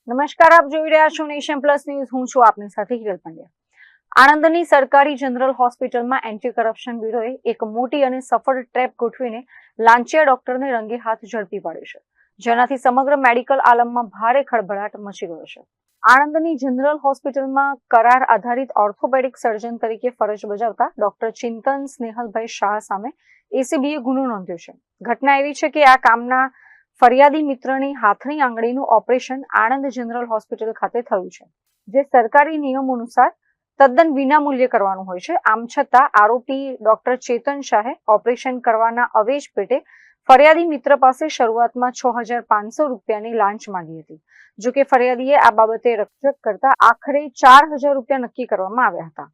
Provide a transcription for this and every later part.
નમસ્કાર, આપ જોઈ રહ્યા છો નેશન પ્લસ ન્યૂઝ. હું છું આપની સાથે હિરલ પંડ્યા. આણંદની સરકારી જનરલ હોસ્પિટલમાં એન્ટી કરપ્શન બ્યુરોએ એક મોટી અને સફળ ટ્રેપ ગોઠવીને લાંચિયા ડોક્ટરને રંગે હાથ ઝડપી પાડ્યો છે, જેનાથી સમગ્ર મેડિકલ આલમમાં ભારે ખળભળાટ મચી ગયો છે. આણંદની જનરલ હોસ્પિટલમાં કરાર આધારિત ઓર્થોપેડિક સર્જન તરીકે ફરજ બજાવતા ડોક્ટર ચિંતન સ્નેહલભાઈ શાહ સામે એસીબીએ ગુનો નોંધ્યો છે. ઘટના એવી છે કે આ કામના ફરિયાદી મિત્રની હાથની આંગળીનું ઓપરેશન આણંદ જનરલ હોસ્પિટલ ખાતે થયું છે, જે સરકારી નિયમો અનુસાર તદ્દન વિનામૂલ્યે કરવાનું હોય છે. આમ છતાં આરોપી ડોક્ટર ચેતન શાહે ઓપરેશન કરવાના અવેજ પેટે ફરિયાદી મિત્ર પાસે શરૂઆતમાં 6,500 રૂપિયાની લાંચ માંગી હતી. જોકે ફરિયાદીએ આ બાબતે રકઝક કરતા આખરે 4,000 રૂપિયા નક્કી કરવામાં આવ્યા હતા.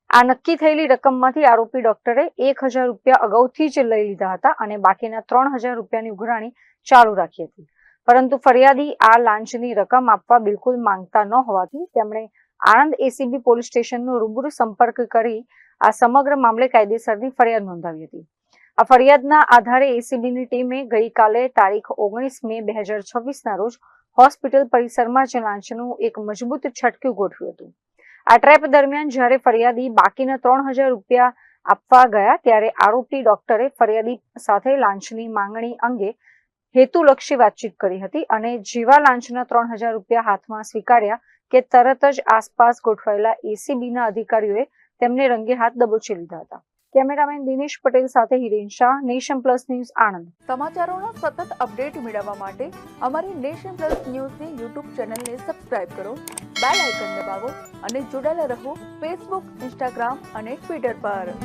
આ નક્કી થયેલી રકમમાંથી આરોપી ડોક્ટરે 1,000 રૂપિયા અગાઉથી જ લઈ લીધા હતા અને બાકીના 3,000 રૂપિયાની ઉઘરાણી ચાલુ રાખી હતી. પરંતુ ફરિયાદી આ લાંચની રકમ આપવા બિલકુલ માંગતા ન હોવાથી તેમણે આણંદ એસીબી પોલીસ સ્ટેશનનો રૂબરૂ સંપર્ક કરી આ સમગ્ર મામલે કાયદેસરની ફરિયાદ નોંધાવી હતી. આ ફરિયાદના આધારે એસીબીની ટીમે ગઈકાલે તારીખ 19 મે 2026ના રોજ હોસ્પિટલ પરિસરમાં જ લાંચનું એક મજબૂત છટકું ગોઠવ્યું હતું. આ ટ્રેપ દરમિયાન જ્યારે ફરિયાદી બાકીના 3,000 રૂપિયા આપવા ગયા ત્યારે આરોપી ડોક્ટરે ફરિયાદી સાથે લાંચની માંગણી અંગે હેતુલક્ષી વાતચીત કરી હતી અને જેવા લાંચના 3,000 રૂપિયા હાથમાં સ્વીકાર્યા કે તરત જ આસપાસ ગોઠવાયેલા એસીબીના અધિકારીઓએ તેમને રંગે હાથ દબોચી લીધા હતા. કેમેરામેન દિનેશ પટેલ સાથે Hiren Shah, Nation Plus News, Anand. સમાચારોના સતત અપડેટ મેળવવા માટે અમારી નેશન પ્લસ ન્યૂઝની યુટ્યુબ ચેનલને સબસ્ક્રાઇબ કરો, બેલ આઇકન દબાવો અને જોડાયેલા રહો ફેસબુક, ઇન્સ્ટાગ્રામ અને ટ્વિટર પર.